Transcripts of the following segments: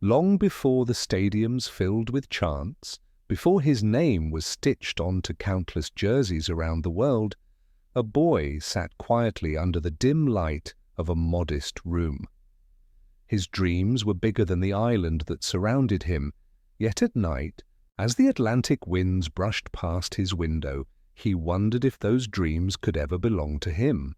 Long before the stadiums filled with chants, before his name was stitched onto countless jerseys around the world, a boy sat quietly under the dim light of a modest room. His dreams were bigger than the island that surrounded him, yet at night, as the Atlantic winds brushed past his window, he wondered if those dreams could ever belong to him.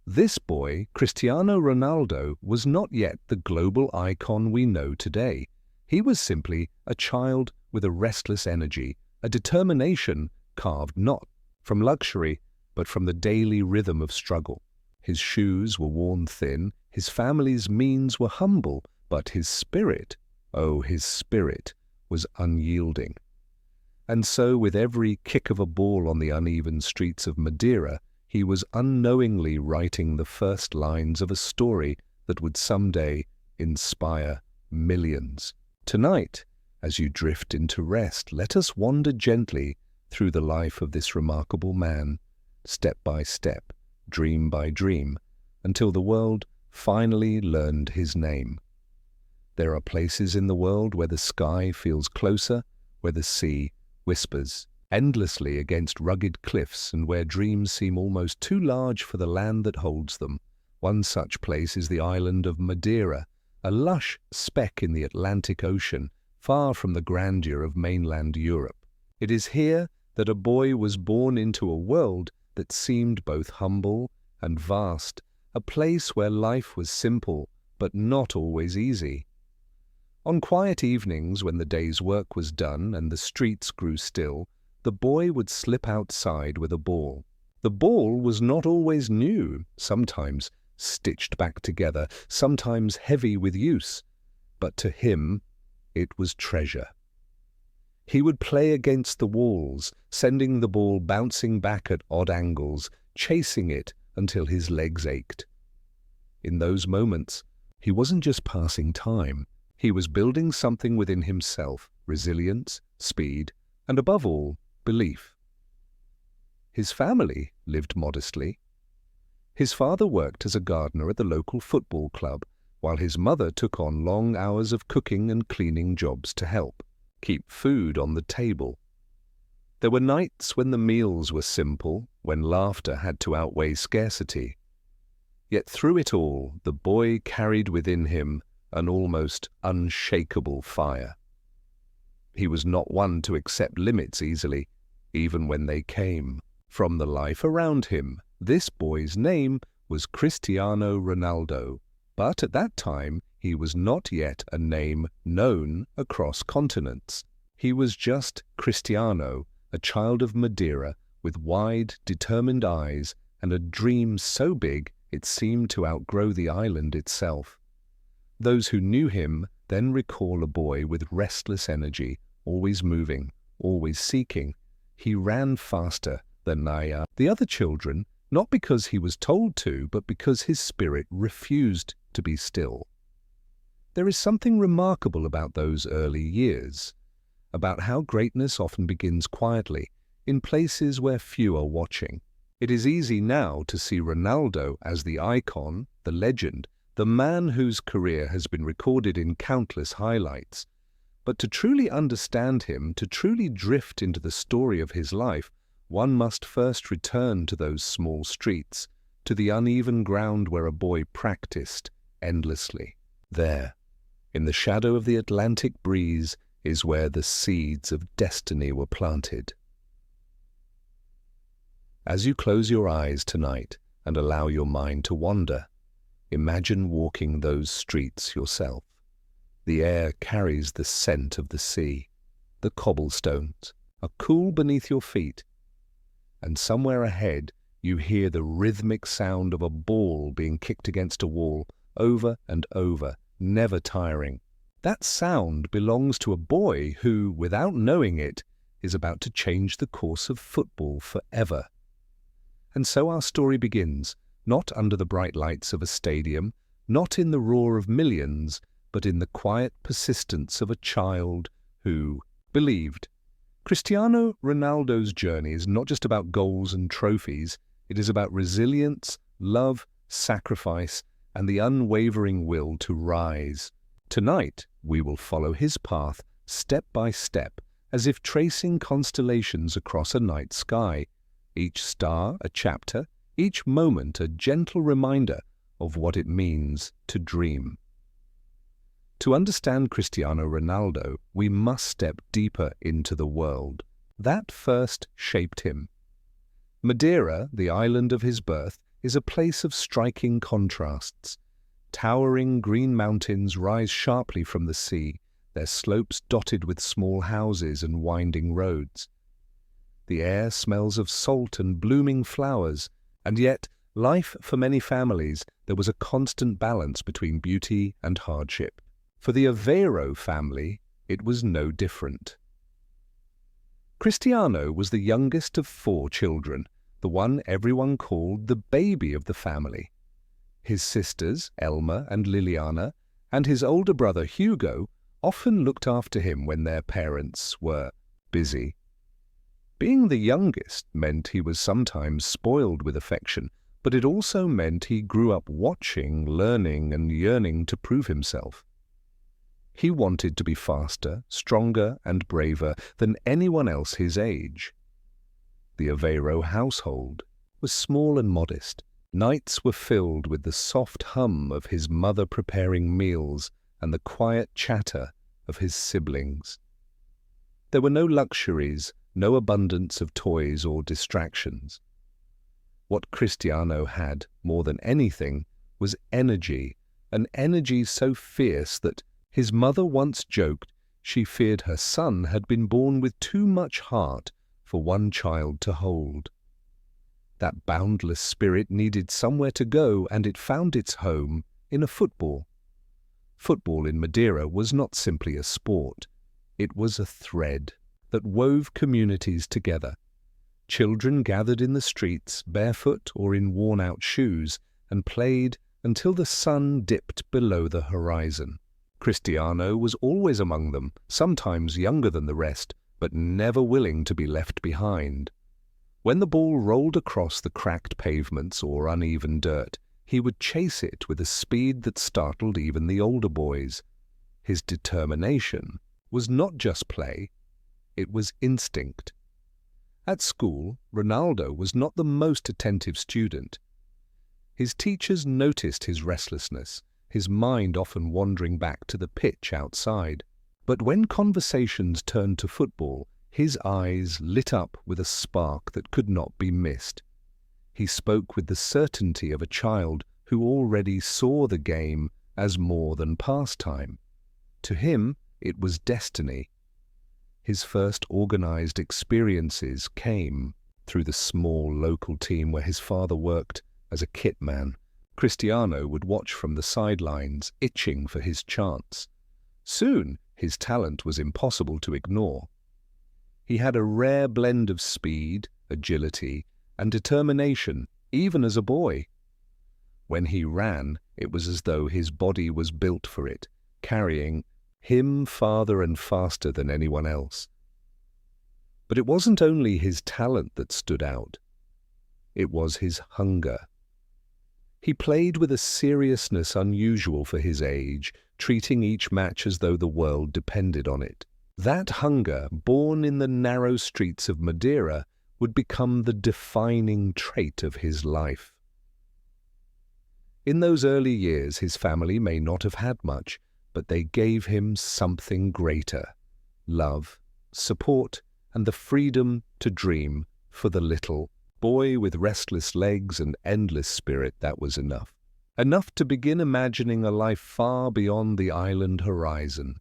This boy, Cristiano Ronaldo, was not yet the global icon we know today. He was simply a child with a restless energy, a determination carved not from luxury, but from the daily rhythm of struggle. His shoes were worn thin, his family's means were humble, but his spirit, oh, his spirit, was unyielding. And so, with every kick of a ball on the uneven streets of Madeira, he was unknowingly writing the first lines of a story that would someday inspire millions. Tonight, as you drift into rest, let us wander gently through the life of this remarkable man, step by step, dream by dream, until the world finally learned his name. There are places in the world where the sky feels closer, where the sea whispers endlessly against rugged cliffs, and where dreams seem almost too large for the land that holds them. One such place is the island of Madeira, a lush speck in the Atlantic Ocean, far from the grandeur of mainland Europe. It is here that a boy was born into a world that seemed both humble and vast, a place where life was simple but not always easy. On quiet evenings, when the day's work was done and the streets grew still, the boy would slip outside with a ball. The ball was not always new, sometimes stitched back together, sometimes heavy with use, but to him it was treasure. He would play against the walls, sending the ball bouncing back at odd angles, chasing it until his legs ached. In those moments, he wasn't just passing time. He was building something within himself: resilience, speed, and above all, belief. His family lived modestly. His father worked as a gardener at the local football club, while his mother took on long hours of cooking and cleaning jobs to help keep food on the table. There were nights when the meals were simple, when laughter had to outweigh scarcity. Yet through it all, the boy carried within him an almost unshakable fire. He was not one to accept limits easily, even when they came from the life around him. This boy's name was Cristiano Ronaldo, but at that time he was not yet a name known across continents. He was just Cristiano, a child of Madeira with wide, determined eyes and a dream so big it seemed to outgrow the island itself. Those who knew him then recall a boy with restless energy, always moving, always seeking. He ran faster than the other children, not because he was told to, but because his spirit refused to be still. There is something remarkable about those early years, about how greatness often begins quietly, in places where few are watching. It is easy now to see Ronaldo as the icon, the legend, the man whose career has been recorded in countless highlights. But to truly understand him, to truly drift into the story of his life, one must first return to those small streets, to the uneven ground where a boy practiced endlessly. There, in the shadow of the Atlantic breeze, is where the seeds of destiny were planted. As you close your eyes tonight and allow your mind to wander, imagine walking those streets yourself. The air carries the scent of the sea. The cobblestones are cool beneath your feet. And somewhere ahead, you hear the rhythmic sound of a ball being kicked against a wall, over and over, never tiring. That sound belongs to a boy who, without knowing it, is about to change the course of football forever. And so our story begins, not under the bright lights of a stadium, not in the roar of millions, but in the quiet persistence of a child who believed. Cristiano Ronaldo's journey is not just about goals and trophies. It is about resilience, love, sacrifice, and the unwavering will to rise Tonight, we will follow his path step by step, as if tracing constellations across a night sky, each star a chapter, each moment a gentle reminder of what it means to dream. To understand Cristiano Ronaldo, we must step deeper into the world that first shaped him. Madeira, the island of his birth, is a place of striking contrasts. Towering green mountains rise sharply from the sea, their slopes dotted with small houses and winding roads. The air smells of salt and blooming flowers, and yet, life for many families, there was a constant balance between beauty and hardship. For the Aveiro family, it was no different. Cristiano was the youngest of 4 children, the one everyone called the baby of the family. His sisters, Elma and Liliana, and his older brother Hugo often looked after him when their parents were busy. Being the youngest meant he was sometimes spoiled with affection, but it also meant he grew up watching, learning, and yearning to prove himself. He wanted to be faster, stronger, and braver than anyone else his age. The Aveiro household was small and modest. Nights were filled with the soft hum of his mother preparing meals and the quiet chatter of his siblings. There were no luxuries, no abundance of toys or distractions. What Cristiano had, more than anything, was energy, an energy so fierce that his mother once joked she feared her son had been born with too much heart for one child to hold. That boundless spirit needed somewhere to go, and it found its home in a football. Football in Madeira was not simply a sport. It was a thread that wove communities together. Children gathered in the streets, barefoot or in worn-out shoes, and played until the sun dipped below the horizon. Cristiano was always among them, sometimes younger than the rest, but never willing to be left behind. When the ball rolled across the cracked pavements or uneven dirt, he would chase it with a speed that startled even the older boys. His determination was not just play, it was instinct. At school, Ronaldo was not the most attentive student. His teachers noticed his restlessness, his mind often wandering back to the pitch outside. But when conversations turned to football, his eyes lit up with a spark that could not be missed. He spoke with the certainty of a child who already saw the game as more than pastime. To him, it was destiny. His first organized experiences came through the small local team where his father worked as a kit man. Cristiano would watch from the sidelines, itching for his chance. Soon, his talent was impossible to ignore. He had a rare blend of speed, agility, and determination, even as a boy. When he ran, it was as though his body was built for it, carrying him farther and faster than anyone else. But it wasn't only his talent that stood out. It was his hunger. He played with a seriousness unusual for his age, treating each match as though the world depended on it. That hunger, born in the narrow streets of Madeira, would become the defining trait of his life. In those early years, his family may not have had much, but they gave him something greater: love, support, and the freedom to dream. For the little boy with restless legs and endless spirit, that was enough. Enough to begin imagining a life far beyond the island horizon.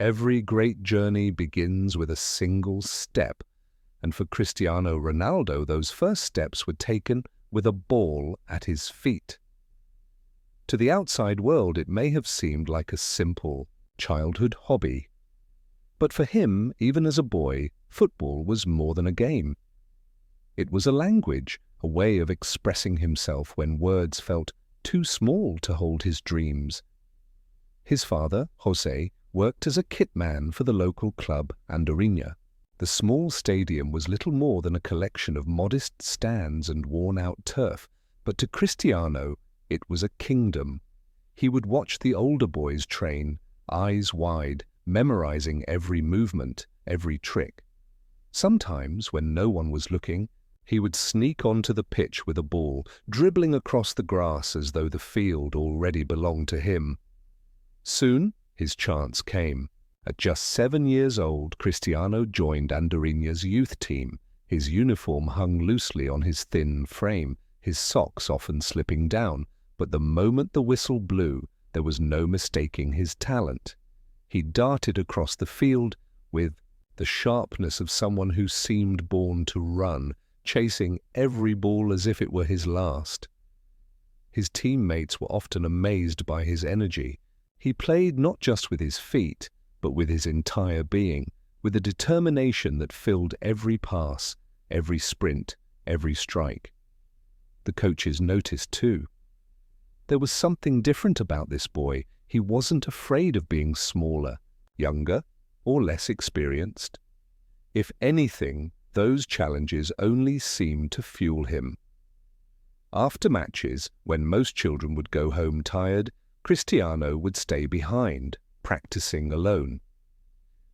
Every great journey begins with a single step, and for Cristiano Ronaldo, those first steps were taken with a ball at his feet. To the outside world, it may have seemed like a simple childhood hobby. But for him, even as a boy, football was more than a game. It was a language, a way of expressing himself when words felt too small to hold his dreams. His father, José, worked as a kit man for the local club Andorinha. The small stadium was little more than a collection of modest stands and worn-out turf, but to Cristiano it was a kingdom. He would watch the older boys train, eyes wide, memorizing every movement, every trick. Sometimes, when no one was looking, he would sneak onto the pitch with a ball, dribbling across the grass as though the field already belonged to him. Soon, his chance came. At just 7 years old, Cristiano joined Andorinha's youth team. His uniform hung loosely on his thin frame, his socks often slipping down, but the moment the whistle blew, there was no mistaking his talent. He darted across the field with the sharpness of someone who seemed born to run, chasing every ball as if it were his last. His teammates were often amazed by his energy. He played not just with his feet, but with his entire being, with a determination that filled every pass, every sprint, every strike. The coaches noticed too. There was something different about this boy. He wasn't afraid of being smaller, younger, or less experienced. If anything, those challenges only seemed to fuel him. After matches, when most children would go home tired, Cristiano would stay behind, practicing alone.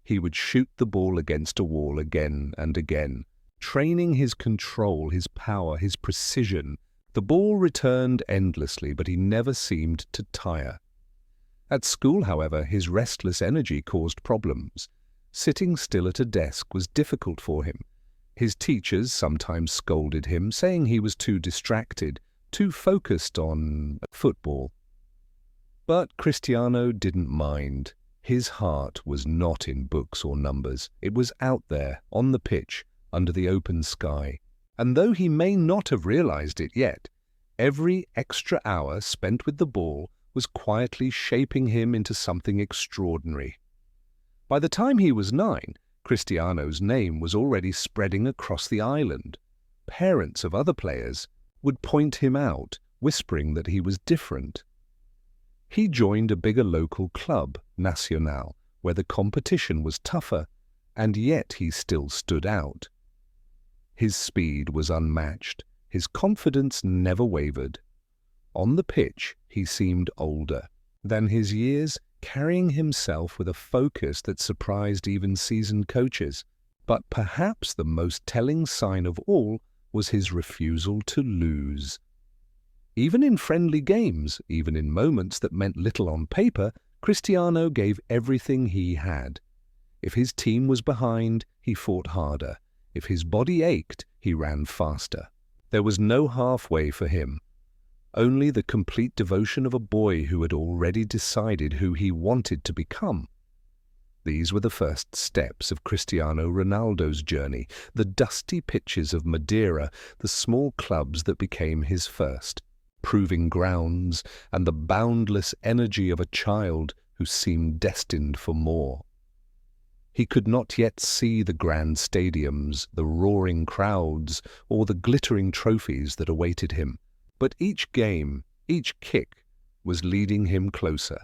He would shoot the ball against a wall again and again, training his control, his power, his precision. The ball returned endlessly, but he never seemed to tire. At school, however, his restless energy caused problems. Sitting still at a desk was difficult for him. His teachers sometimes scolded him, saying he was too distracted, too focused on football. But Cristiano didn't mind. His heart was not in books or numbers. It was out there, on the pitch, under the open sky. And though he may not have realized it yet, every extra hour spent with the ball was quietly shaping him into something extraordinary. By the time he was 9, Cristiano's name was already spreading across the island. Parents of other players would point him out, whispering that he was different. He joined a bigger local club, Nacional, where the competition was tougher, and yet he still stood out. His speed was unmatched. His confidence never wavered. On the pitch, he seemed older than his years, carrying himself with a focus that surprised even seasoned coaches. But perhaps the most telling sign of all was his refusal to lose. Even in friendly games, even in moments that meant little on paper, Cristiano gave everything he had. If his team was behind, he fought harder. If his body ached, he ran faster. There was no halfway for him. Only the complete devotion of a boy who had already decided who he wanted to become. These were the first steps of Cristiano Ronaldo's journey, the dusty pitches of Madeira, the small clubs that became his first, proving grounds, and the boundless energy of a child who seemed destined for more. He could not yet see the grand stadiums, the roaring crowds, or the glittering trophies that awaited him. But each game, each kick, was leading him closer.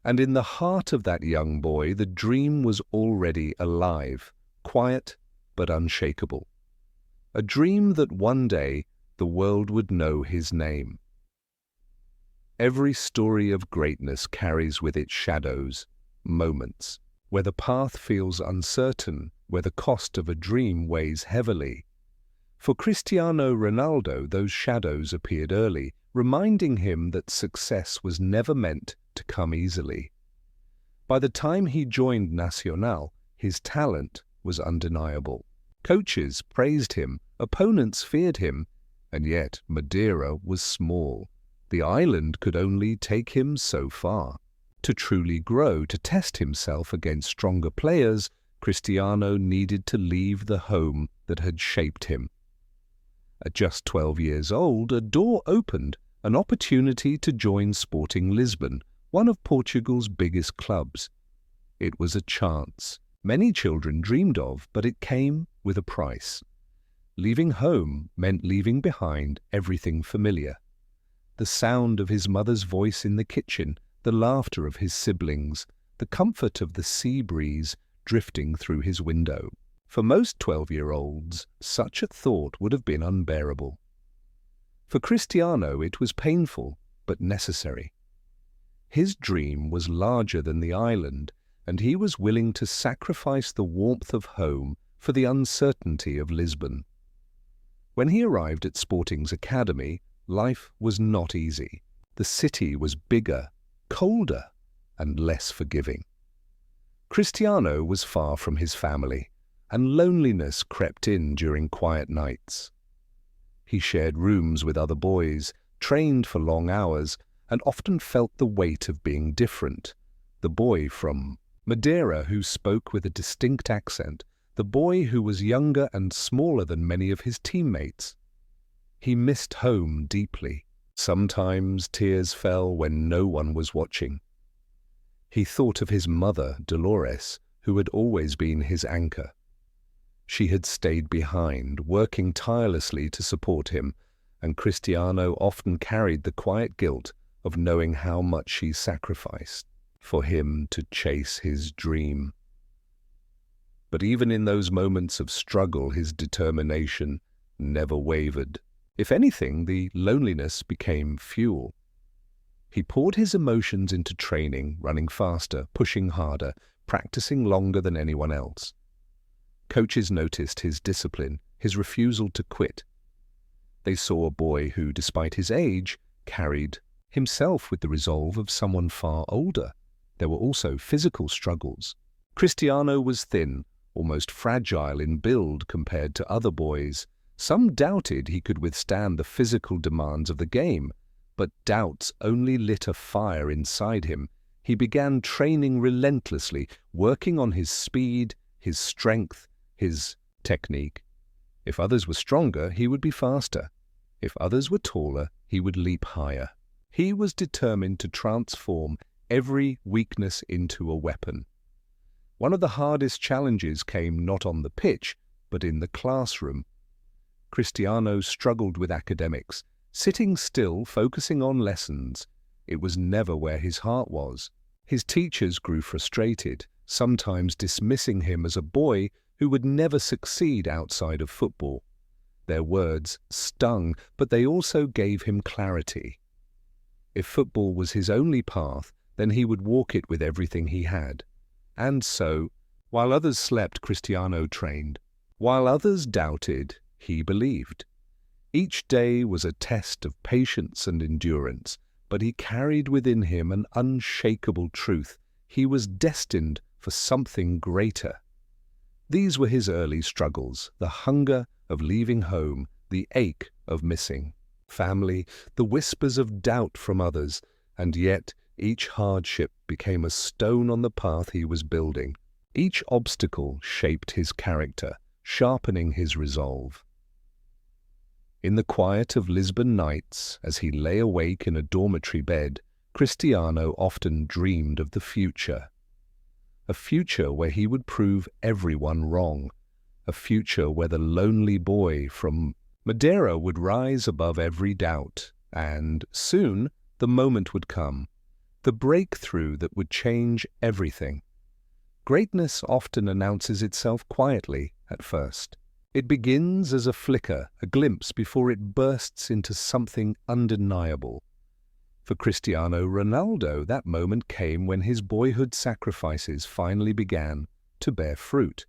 And in the heart of that young boy, the dream was already alive, quiet but unshakable. A dream that one day the world would know his name. Every story of greatness carries with it shadows, moments, where the path feels uncertain, where the cost of a dream weighs heavily. For Cristiano Ronaldo, those shadows appeared early, reminding him that success was never meant to come easily. By the time he joined Nacional, his talent was undeniable. Coaches praised him, opponents feared him, and yet Madeira was small. The island could only take him so far. To truly grow, to test himself against stronger players, Cristiano needed to leave the home that had shaped him. At just 12 years old, a door opened, an opportunity to join Sporting Lisbon, one of Portugal's biggest clubs. It was a chance many children dreamed of, but it came with a price. Leaving home meant leaving behind everything familiar. The sound of his mother's voice in the kitchen, the laughter of his siblings, the comfort of the sea breeze drifting through his window. For most 12-year-olds, such a thought would have been unbearable. For Cristiano, it was painful, but necessary. His dream was larger than the island, and he was willing to sacrifice the warmth of home for the uncertainty of Lisbon. When he arrived at Sporting's academy, life was not easy. The city was bigger, colder, and less forgiving. Cristiano was far from his family, and loneliness crept in during quiet nights. He shared rooms with other boys, trained for long hours, and often felt the weight of being different. The boy from Madeira who spoke with a distinct accent, the boy who was younger and smaller than many of his teammates. He missed home deeply. Sometimes tears fell when no one was watching. He thought of his mother, Dolores, who had always been his anchor. She had stayed behind, working tirelessly to support him, and Cristiano often carried the quiet guilt of knowing how much she sacrificed for him to chase his dream. But even in those moments of struggle, his determination never wavered. If anything, the loneliness became fuel. He poured his emotions into training, running faster, pushing harder, practicing longer than anyone else. Coaches noticed his discipline, his refusal to quit. They saw a boy who, despite his age, carried himself with the resolve of someone far older. There were also physical struggles. Cristiano was thin, almost fragile in build compared to other boys. Some doubted he could withstand the physical demands of the game, but doubts only lit a fire inside him. He began training relentlessly, working on his speed, his strength, his technique. If others were stronger, he would be faster. If others were taller, he would leap higher. He was determined to transform every weakness into a weapon. One of the hardest challenges came not on the pitch, but in the classroom. Cristiano struggled with academics, sitting still, focusing on lessons. It was never where his heart was. His teachers grew frustrated, sometimes dismissing him as a boy who would never succeed outside of football. Their words stung, but they also gave him clarity. If football was his only path, then he would walk it with everything he had. And so, while others slept, Cristiano trained. While others doubted, he believed. Each day was a test of patience and endurance, but he carried within him an unshakable truth. He was destined for something greater. These were his early struggles, the hunger of leaving home, the ache of missing family, the whispers of doubt from others, and yet each hardship became a stone on the path he was building. Each obstacle shaped his character, sharpening his resolve. In the quiet of Lisbon nights, as he lay awake in a dormitory bed, Cristiano often dreamed of the future. A future where he would prove everyone wrong. A future where the lonely boy from Madeira would rise above every doubt. And soon the moment would come. The breakthrough that would change everything. Greatness often announces itself quietly at first. It begins as a flicker, a glimpse, before it bursts into something undeniable. For Cristiano Ronaldo, that moment came when his boyhood sacrifices finally began to bear fruit.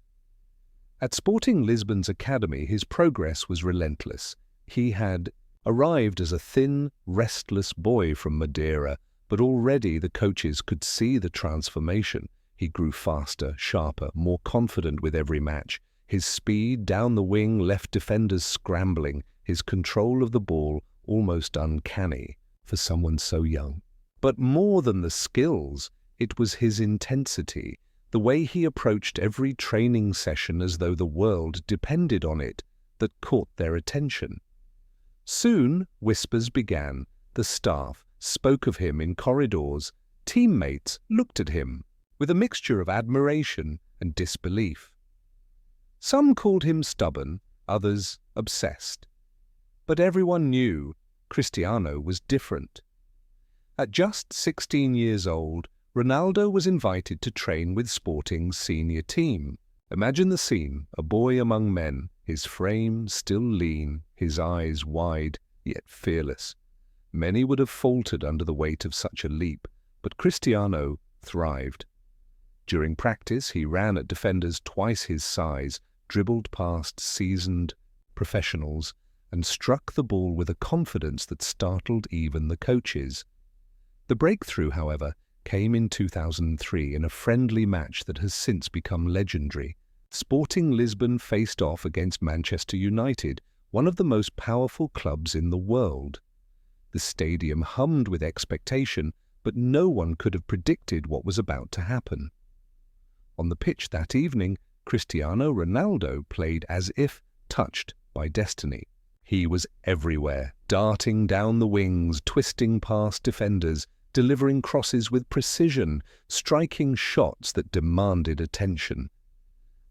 At Sporting Lisbon's academy, his progress was relentless. He had arrived as a thin, restless boy from Madeira, but already the coaches could see the transformation. He grew faster, sharper, more confident with every match. His speed down the wing left defenders scrambling, his control of the ball almost uncanny for someone so young. But more than the skills, it was his intensity, the way he approached every training session as though the world depended on it, that caught their attention. Soon, whispers began. The staff spoke of him in corridors. Teammates looked at him with a mixture of admiration and disbelief. Some called him stubborn, others obsessed. But everyone knew Cristiano was different. At just 16 years old, Ronaldo was invited to train with Sporting's senior team. Imagine the scene, a boy among men, his frame still lean, his eyes wide, yet fearless. Many would have faltered under the weight of such a leap, But Cristiano thrived. During practice, he ran at defenders twice his size, dribbled past seasoned professionals, and struck the ball with a confidence that startled even the coaches. The breakthrough, however, came in 2003 in a friendly match that has since become legendary. Sporting Lisbon faced off against Manchester United, one of the most powerful clubs in the world. The stadium hummed with expectation, but no one could have predicted what was about to happen. On the pitch that evening, Cristiano Ronaldo played as if touched by destiny. He was everywhere, darting down the wings, twisting past defenders, delivering crosses with precision, striking shots that demanded attention.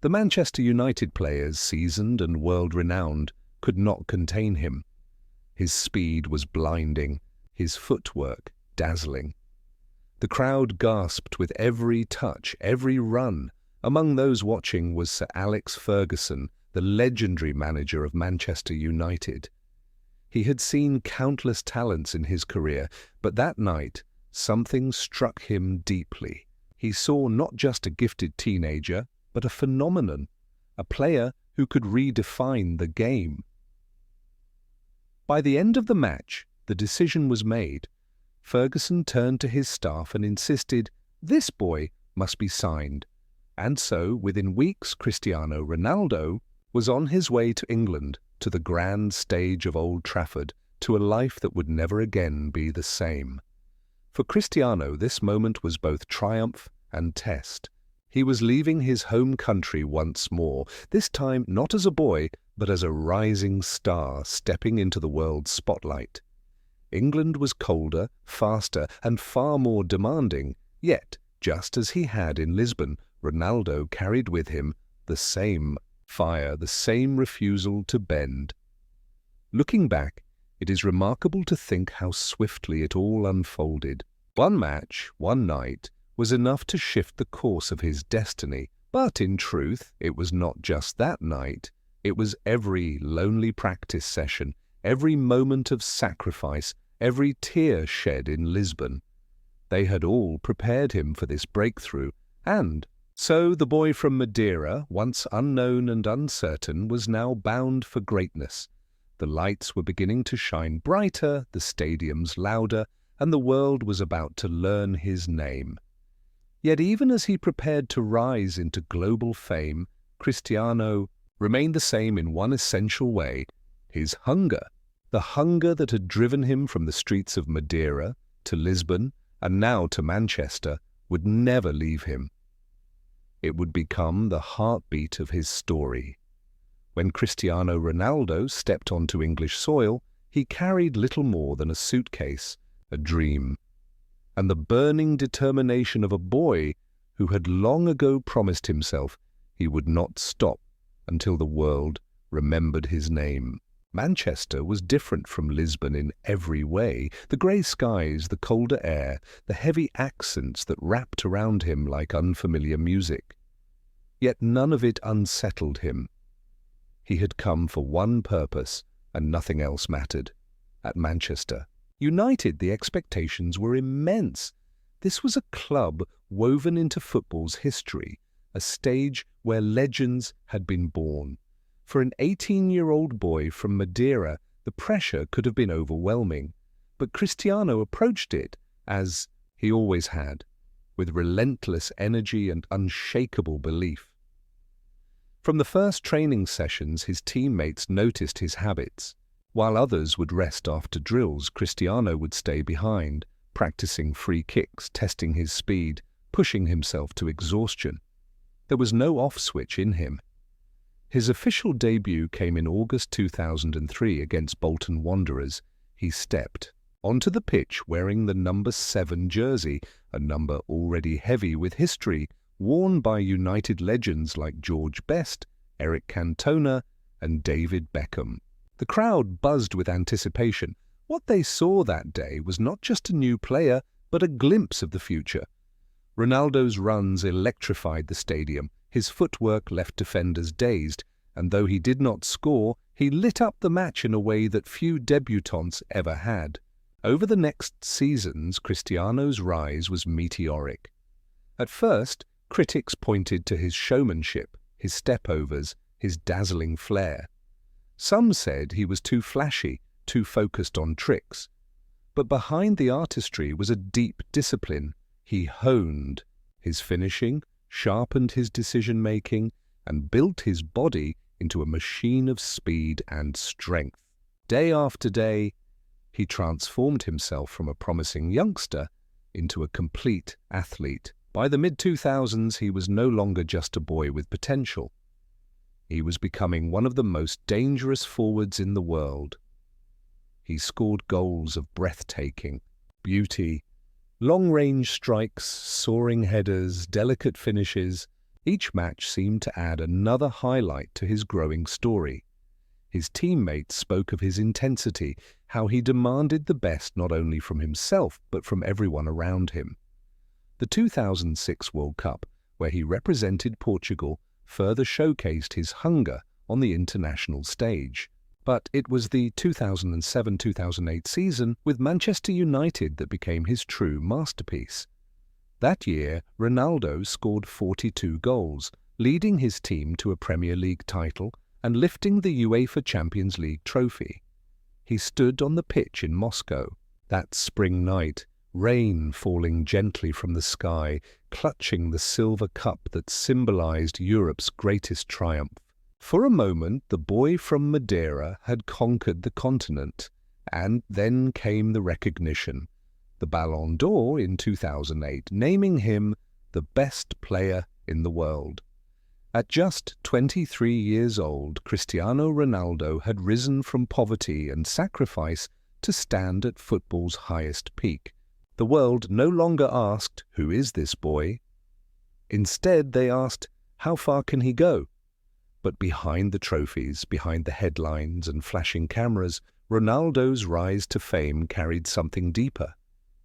The Manchester United players, seasoned and world-renowned, could not contain him. His speed was blinding, his footwork dazzling. The crowd gasped with every touch, every run. Among those watching was Sir Alex Ferguson, the legendary manager of Manchester United. He had seen countless talents in his career, but that night something struck him deeply. He saw not just a gifted teenager, but a phenomenon, a player who could redefine the game. By the end of the match, the decision was made. Ferguson turned to his staff and insisted, "This boy must be signed." And so, within weeks, Cristiano Ronaldo was on his way to England, to the grand stage of Old Trafford, to a life that would never again be the same. For Cristiano, this moment was both triumph and test. He was leaving his home country once more, this time not as a boy, but as a rising star stepping into the world's spotlight. England was colder, faster, and far more demanding, yet, just as he had in Lisbon, Ronaldo carried with him the same fire, the same refusal to bend. Looking back, it is remarkable to think how swiftly it all unfolded. One match, one night, was enough to shift the course of his destiny. But in truth, it was not just that night. It was every lonely practice session, every moment of sacrifice, every tear shed in Lisbon. They had all prepared him for this breakthrough, and so the boy from Madeira, once unknown and uncertain, was now bound for greatness. The lights were beginning to shine brighter, the stadiums louder, and the world was about to learn his name. Yet even as he prepared to rise into global fame, Cristiano remained the same in one essential way: his hunger. The hunger that had driven him from the streets of Madeira to Lisbon and now to Manchester would never leave him. It would become the heartbeat of his story. When Cristiano Ronaldo stepped onto English soil, he carried little more than a suitcase, a dream, and the burning determination of a boy who had long ago promised himself he would not stop until the world remembered his name. Manchester was different from Lisbon in every way. The grey skies, the colder air, the heavy accents that wrapped around him like unfamiliar music. Yet none of it unsettled him. He had come for one purpose, and nothing else mattered. At Manchester United, the expectations were immense. This was a club woven into football's history, a stage where legends had been born. For an 18-year-old boy from Madeira, the pressure could have been overwhelming. But Cristiano approached it, as he always had, with relentless energy and unshakable belief. From the first training sessions, his teammates noticed his habits. While others would rest after drills, Cristiano would stay behind, practicing free kicks, testing his speed, pushing himself to exhaustion. There was no off switch in him. His official debut came in August 2003 against Bolton Wanderers. He stepped onto the pitch wearing the number 7 jersey, a number already heavy with history, worn by United legends like George Best, Eric Cantona, and David Beckham. The crowd buzzed with anticipation. What they saw that day was not just a new player, but a glimpse of the future. Ronaldo's runs electrified the stadium. His footwork left defenders dazed, and though he did not score, he lit up the match in a way that few debutants ever had. Over the next seasons, Cristiano's rise was meteoric. At first, critics pointed to his showmanship, his stepovers, his dazzling flair. Some said he was too flashy, too focused on tricks. But behind the artistry was a deep discipline. He honed his finishing, sharpened his decision-making, and built his body into a machine of speed and strength. Day after day, he transformed himself from a promising youngster into a complete athlete. By the mid-2000s, he was no longer just a boy with potential. He was becoming one of the most dangerous forwards in the world. He scored goals of breathtaking beauty, long-range strikes, soaring headers, delicate finishes. Each match seemed to add another highlight to his growing story. His teammates spoke of his intensity, how he demanded the best not only from himself but from everyone around him. The 2006 World Cup, where he represented Portugal, further showcased his hunger on the international stage. But it was the 2007-2008 season with Manchester United that became his true masterpiece. That year, Ronaldo scored 42 goals, leading his team to a Premier League title and lifting the UEFA Champions League trophy. He stood on the pitch in Moscow that spring night, rain falling gently from the sky, clutching the silver cup that symbolized Europe's greatest triumph. For a moment, the boy from Madeira had conquered the continent, and then came the recognition. The Ballon d'Or in 2008, naming him the best player in the world. At just 23 years old, Cristiano Ronaldo had risen from poverty and sacrifice to stand at football's highest peak. The world no longer asked, "Who is this boy?" Instead, they asked, "How far can he go?" But behind the trophies, behind the headlines and flashing cameras, Ronaldo's rise to fame carried something deeper.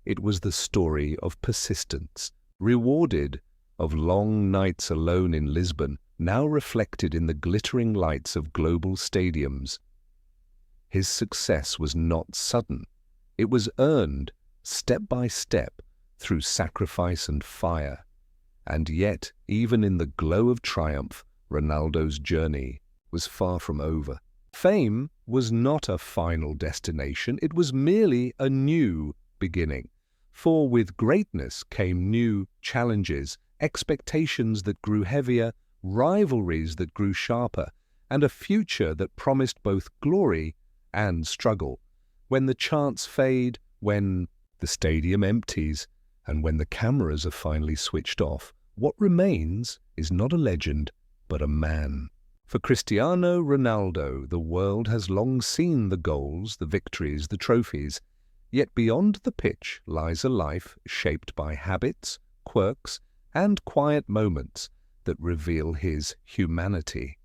It was the story of persistence, rewarded, of long nights alone in Lisbon, now reflected in the glittering lights of global stadiums. His success was not sudden. It was earned, step by step, through sacrifice and fire. And yet, even in the glow of triumph, Ronaldo's journey was far from over. Fame was not a final destination, it was merely a new beginning. For with greatness came new challenges, expectations that grew heavier, rivalries that grew sharper, and a future that promised both glory and struggle. When the chants fade, when the stadium empties, and when the cameras are finally switched off, what remains is not a legend, but a man. For Cristiano Ronaldo, the world has long seen the goals, the victories, the trophies. Yet beyond the pitch lies a life shaped by habits, quirks, and quiet moments that reveal his humanity.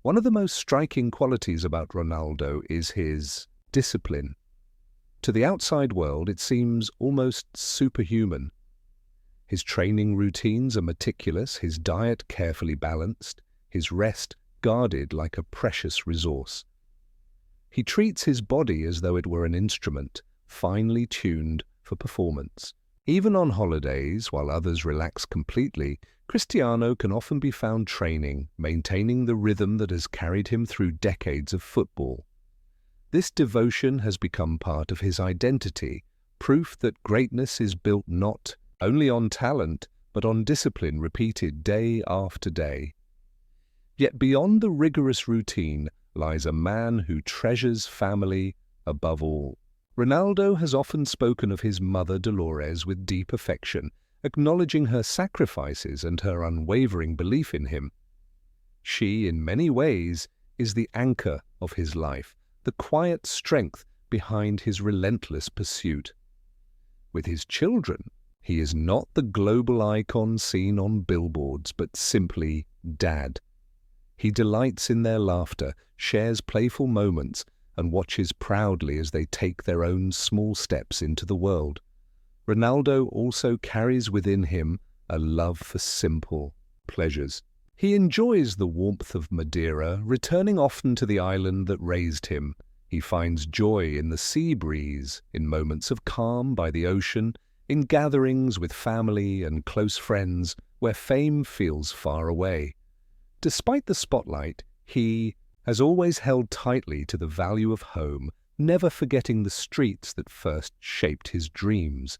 One of the most striking qualities about Ronaldo is his discipline. To the outside world, it seems almost superhuman. His training routines are meticulous, his diet carefully balanced, his rest guarded like a precious resource. He treats his body as though it were an instrument, finely tuned for performance. Even on holidays, while others relax completely, Cristiano can often be found training, maintaining the rhythm that has carried him through decades of football. This devotion has become part of his identity, proof that greatness is built not only on talent, but on discipline repeated day after day. Yet beyond the rigorous routine lies a man who treasures family above all. Ronaldo has often spoken of his mother Dolores with deep affection, acknowledging her sacrifices and her unwavering belief in him. She, in many ways, is the anchor of his life, the quiet strength behind his relentless pursuit. With his children, he is not the global icon seen on billboards, but simply Dad. He delights in their laughter, shares playful moments, and watches proudly as they take their own small steps into the world. Ronaldo also carries within him a love for simple pleasures. He enjoys the warmth of Madeira, returning often to the island that raised him. He finds joy in the sea breeze, in moments of calm by the ocean, in gatherings with family and close friends where fame feels far away. Despite the spotlight, he has always held tightly to the value of home, never forgetting the streets that first shaped his dreams.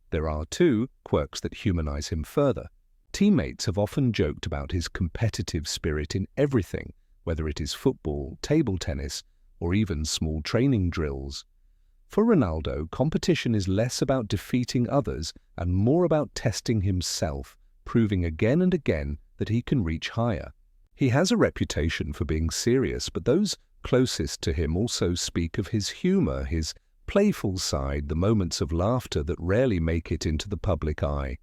There are, too, quirks that humanize him further. Teammates have often joked about his competitive spirit in everything, whether it is football, table tennis, or even small training drills. For Ronaldo, competition is less about defeating others and more about testing himself, proving again and again that he can reach higher. He has a reputation for being serious, but those closest to him also speak of his humor, his playful side, the moments of laughter that rarely make it into the public eye.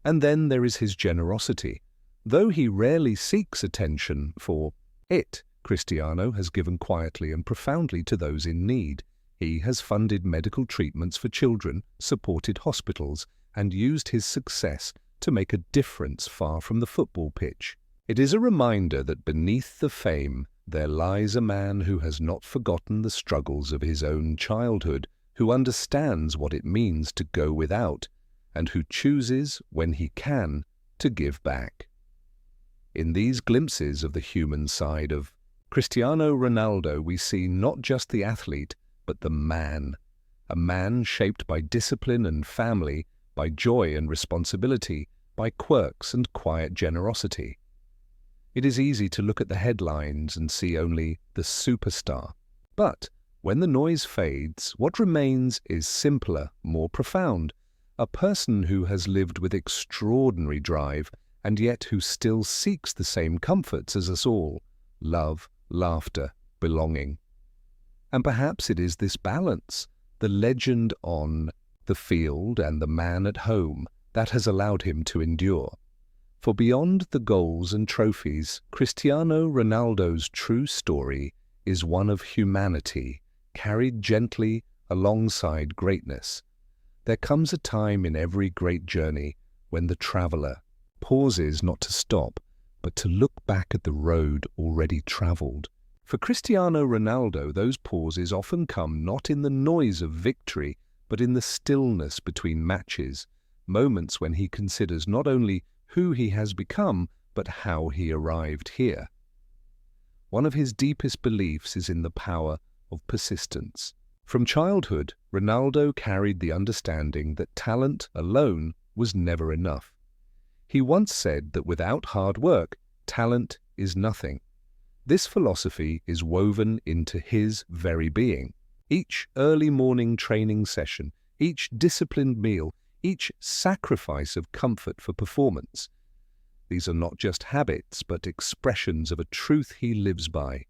And then there is his generosity. Though he rarely seeks attention for it, Cristiano has given quietly and profoundly to those in need. He has funded medical treatments for children, supported hospitals, and used his success to make a difference far from the football pitch. It is a reminder that beneath the fame there lies a man who has not forgotten the struggles of his own childhood, who understands what it means to go without, and who chooses, when he can, to give back. In these glimpses of the human side of Cristiano Ronaldo, we see not just the athlete, but the man. A man shaped by discipline and family, by joy and responsibility, by quirks and quiet generosity. It is easy to look at the headlines and see only the superstar. But when the noise fades, what remains is simpler, more profound. A person who has lived with extraordinary drive and yet who still seeks the same comforts as us all: love, laughter, belonging. And perhaps it is this balance, the legend on the field and the man at home, that has allowed him to endure. For beyond the goals and trophies, Cristiano Ronaldo's true story is one of humanity, carried gently alongside greatness. There comes a time in every great journey when the traveler pauses not to stop, but to look back at the road already traveled. For Cristiano Ronaldo, those pauses often come not in the noise of victory, but in the stillness between matches, moments when he considers not only who he has become, but how he arrived here. One of his deepest beliefs is in the power of persistence. From childhood, Ronaldo carried the understanding that talent alone was never enough. He once said that without hard work, talent is nothing. This philosophy is woven into his very being. Each early morning training session, each disciplined meal, each sacrifice of comfort for performance. These are not just habits, but expressions of a truth he lives by.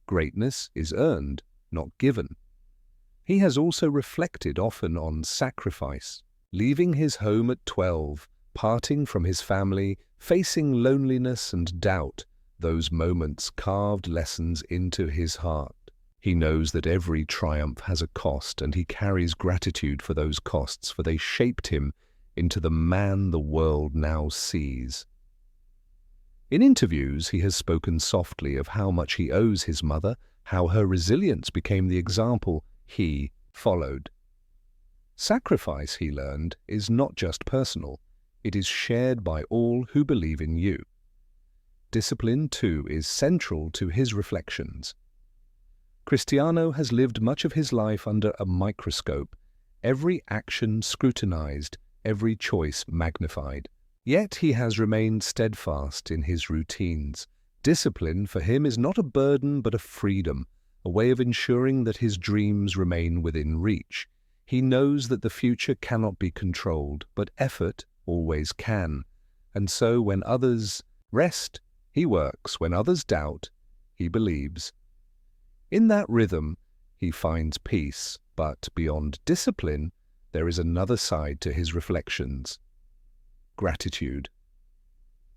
Greatness is earned, not given. He has also reflected often on sacrifice, leaving his home at 12, parting from his family, facing loneliness and doubt. Those moments carved lessons into his heart. He knows that every triumph has a cost, and he carries gratitude for those costs, for they shaped him into the man the world now sees. In interviews, he has spoken softly of how much he owes his mother, how her resilience became the example he followed. Sacrifice, he learned, is not just personal. It is shared by all who believe in you. Discipline, too, is central to his reflections. Cristiano has lived much of his life under a microscope, every action scrutinized, every choice magnified. Yet he has remained steadfast in his routines. Discipline for him is not a burden but a freedom, a way of ensuring that his dreams remain within reach. He knows that the future cannot be controlled, but effort always can. And so when others rest, he works. When others doubt, he believes. In that rhythm, he finds peace. But beyond discipline, there is another side to his reflections: gratitude.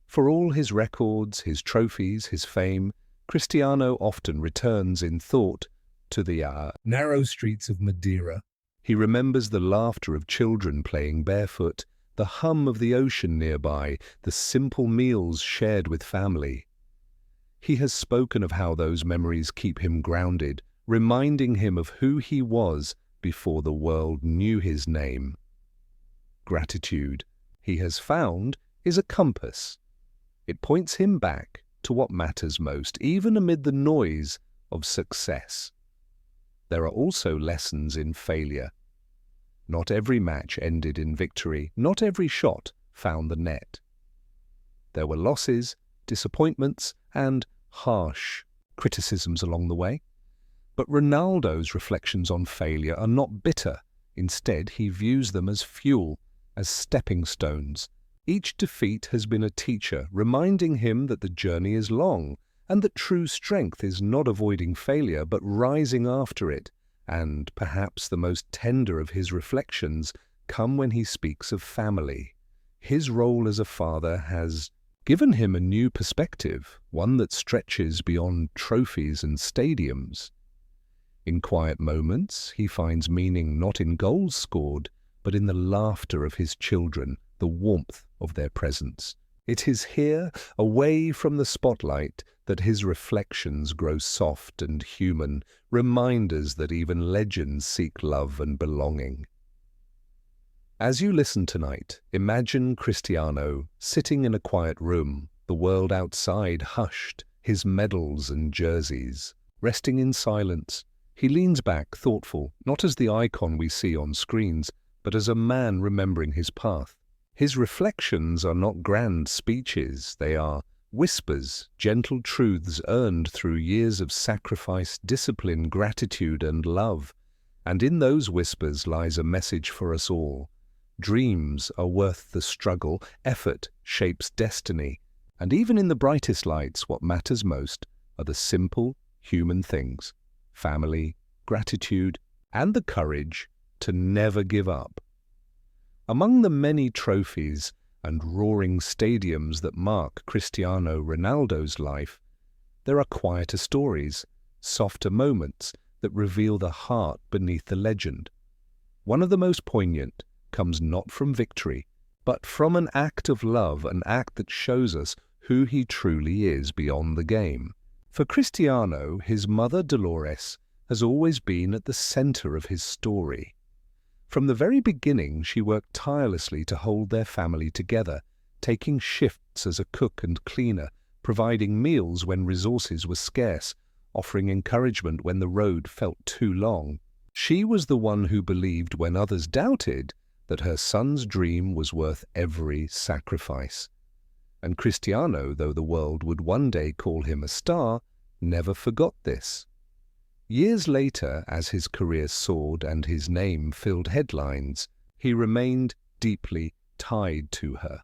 For all his records, his trophies, his fame, Cristiano often returns in thought to the narrow streets of Madeira. He remembers the laughter of children playing barefoot, the hum of the ocean nearby, the simple meals shared with family. He has spoken of how those memories keep him grounded, reminding him of who he was before the world knew his name. Gratitude, he has found, is a compass. It points him back to what matters most, even amid the noise of success. There are also lessons in failure. Not every match ended in victory. Not every shot found the net. There were losses, disappointments, and harsh criticisms along the way. But Ronaldo's reflections on failure are not bitter. Instead, he views them as fuel, as stepping stones. Each defeat has been a teacher, reminding him that the journey is long, and that true strength is not avoiding failure, but rising after it. And perhaps the most tender of his reflections come when he speaks of family. His role as a father has given him a new perspective, one that stretches beyond trophies and stadiums. In quiet moments, he finds meaning not in goals scored, but in the laughter of his children, the warmth of their presence. It is here, away from the spotlight, that his reflections grow soft and human, reminders that even legends seek love and belonging. As you listen tonight, imagine Cristiano sitting in a quiet room, the world outside hushed, his medals and jerseys. Resting in silence, he leans back, thoughtful, not as the icon we see on screens, but as a man remembering his path. His reflections are not grand speeches, they are whispers, gentle truths earned through years of sacrifice, discipline, gratitude, and love. And in those whispers lies a message for us all. Dreams are worth the struggle, effort shapes destiny, and even in the brightest lights, what matters most are the simple human things: family, gratitude, and the courage to never give up. Among the many trophies and roaring stadiums that mark Cristiano Ronaldo's life, there are quieter stories, softer moments that reveal the heart beneath the legend. One of the most poignant comes not from victory, but from an act of love, an act that shows us who he truly is beyond the game. For Cristiano, his mother Dolores has always been at the center of his story. From the very beginning, she worked tirelessly to hold their family together, taking shifts as a cook and cleaner, providing meals when resources were scarce, offering encouragement when the road felt too long. She was the one who believed when others doubted that her son's dream was worth every sacrifice. And Cristiano, though the world would one day call him a star, never forgot this. Years later, as his career soared and his name filled headlines, he remained deeply tied to her.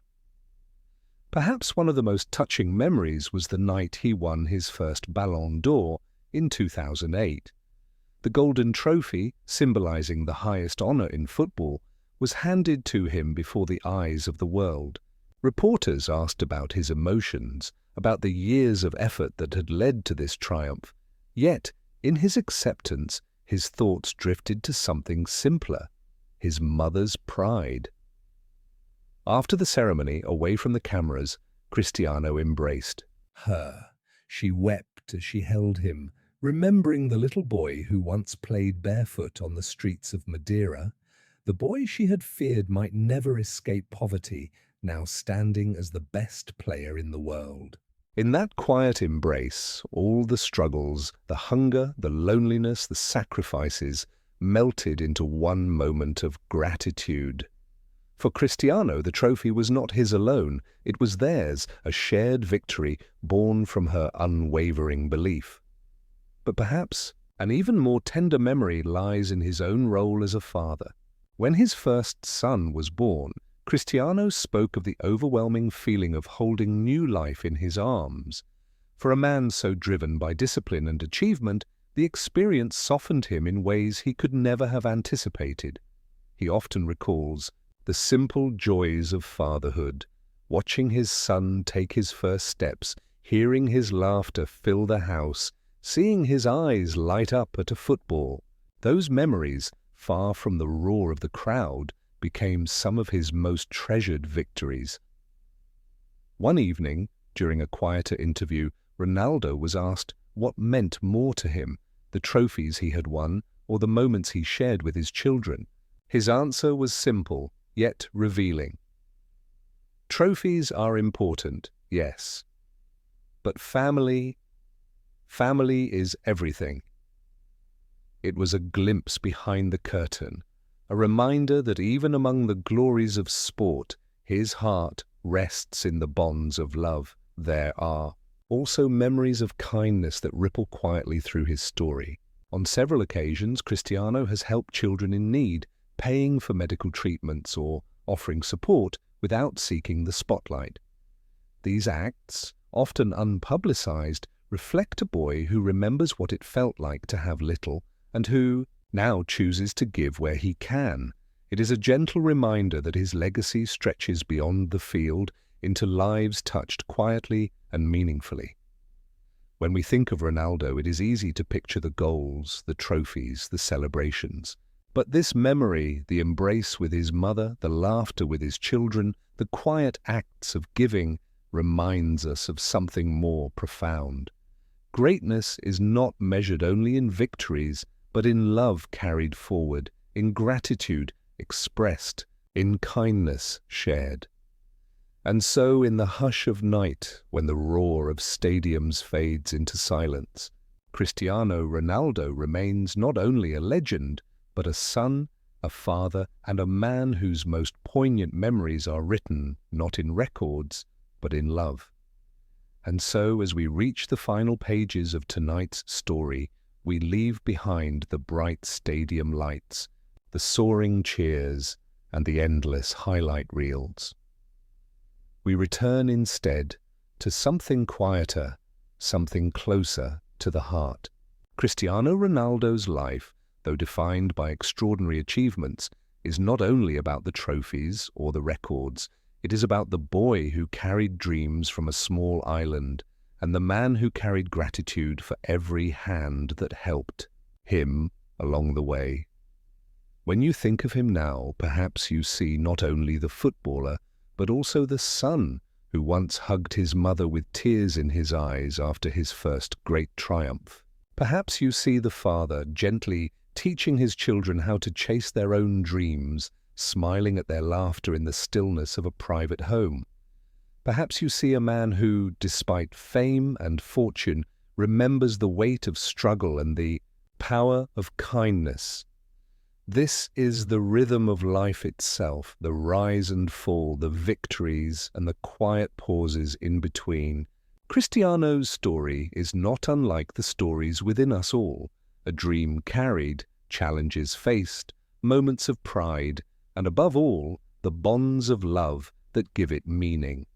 Perhaps one of the most touching memories was the night he won his first Ballon d'Or in 2008. The golden trophy, symbolizing the highest honor in football, was handed to him before the eyes of the world. Reporters asked about his emotions, about the years of effort that had led to this triumph. Yet, in his acceptance, his thoughts drifted to something simpler: his mother's pride. After the ceremony, away from the cameras, Cristiano embraced her. She wept as she held him, remembering the little boy who once played barefoot on the streets of Madeira, the boy she had feared might never escape poverty, now standing as the best player in the world. In that quiet embrace, all the struggles, the hunger, the loneliness, the sacrifices melted into one moment of gratitude. For Cristiano, the trophy was not his alone. It was theirs, a shared victory born from her unwavering belief. But perhaps an even more tender memory lies in his own role as a father. When his first son was born, Cristiano spoke of the overwhelming feeling of holding new life in his arms. For a man so driven by discipline and achievement, the experience softened him in ways he could never have anticipated. He often recalls the simple joys of fatherhood, watching his son take his first steps, hearing his laughter fill the house, seeing his eyes light up at a football. Those memories, far from the roar of the crowd, became some of his most treasured victories. One evening, during a quieter interview, Ronaldo was asked what meant more to him, the trophies he had won or the moments he shared with his children. His answer was simple, yet revealing. Trophies are important, yes. But family is everything. It was a glimpse behind the curtain, a reminder that even among the glories of sport, his heart rests in the bonds of love. There are also memories of kindness that ripple quietly through his story. On several occasions, Cristiano has helped children in need, paying for medical treatments or offering support without seeking the spotlight. These acts, often unpublicized, reflect a boy who remembers what it felt like to have little and who now chooses to give where he can. It is a gentle reminder that his legacy stretches beyond the field into lives touched quietly and meaningfully. When we think of Ronaldo, it is easy to picture the goals, the trophies, the celebrations. But this memory, the embrace with his mother, the laughter with his children, the quiet acts of giving, reminds us of something more profound. Greatness is not measured only in victories, but in love carried forward, in gratitude expressed, in kindness shared. And so, in the hush of night, when the roar of stadiums fades into silence, Cristiano Ronaldo remains not only a legend, but a son, a father, and a man whose most poignant memories are written not in records, but in love. And so, as we reach the final pages of tonight's story, we leave behind the bright stadium lights, the soaring cheers, and the endless highlight reels. We return instead to something quieter, something closer to the heart. Cristiano Ronaldo's life, though defined by extraordinary achievements, is not only about the trophies or the records. It is about the boy who carried dreams from a small island and the man who carried gratitude for every hand that helped him along the way. When you think of him now, perhaps you see not only the footballer, but also the son who once hugged his mother with tears in his eyes after his first great triumph. Perhaps you see the father gently teaching his children how to chase their own dreams, smiling at their laughter in the stillness of a private home. Perhaps you see a man who, despite fame and fortune, remembers the weight of struggle and the power of kindness. This is the rhythm of life itself, the rise and fall, the victories and the quiet pauses in between. Cristiano's story is not unlike the stories within us all, a dream carried, challenges faced, moments of pride, and above all, the bonds of love that give it meaning.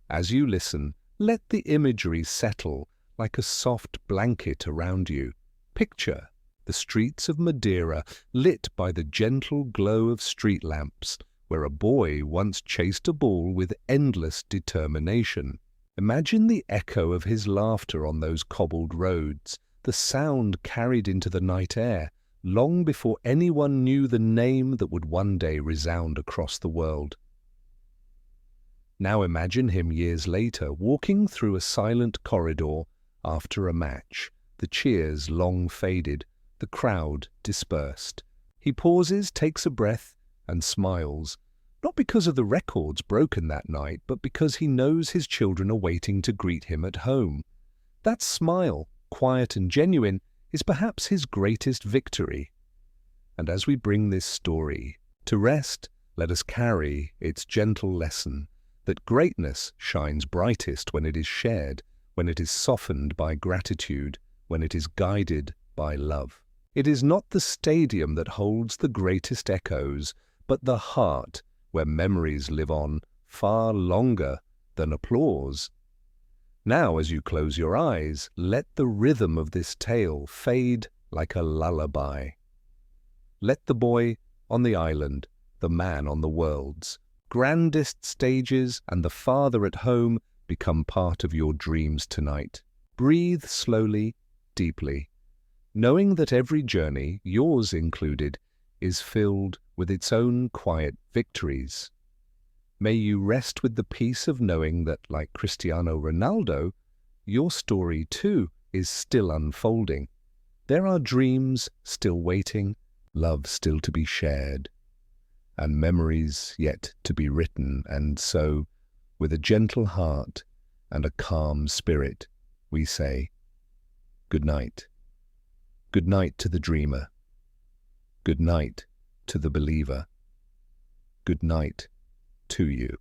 As you listen, let the imagery settle like a soft blanket around you. Picture the streets of Madeira lit by the gentle glow of street lamps, where a boy once chased a ball with endless determination. Imagine the echo of his laughter on those cobbled roads, the sound carried into the night air, long before anyone knew the name that would one day resound across the world. Now imagine him years later, walking through a silent corridor after a match, the cheers long faded, the crowd dispersed. He pauses, takes a breath, and smiles, not because of the records broken that night, but because he knows his children are waiting to greet him at home. That smile, quiet and genuine, is perhaps his greatest victory. And as we bring this story to rest, let us carry its gentle lesson that greatness shines brightest when it is shared, when it is softened by gratitude, when it is guided by love. It is not the stadium that holds the greatest echoes, but the heart where memories live on far longer than applause. Now, as you close your eyes, let the rhythm of this tale fade like a lullaby. Let the boy on the island, the man on the world's grandest stages, and the father at home become part of your dreams tonight. Breathe slowly, deeply, knowing that every journey, yours included, is filled with its own quiet victories. May you rest with the peace of knowing that, like Cristiano Ronaldo, your story too is still unfolding. There are dreams still waiting, love still to be shared, and memories yet to be written. And so, with a gentle heart and a calm spirit, we say, good night. Good night to the dreamer. Good night to the believer. Good night to you.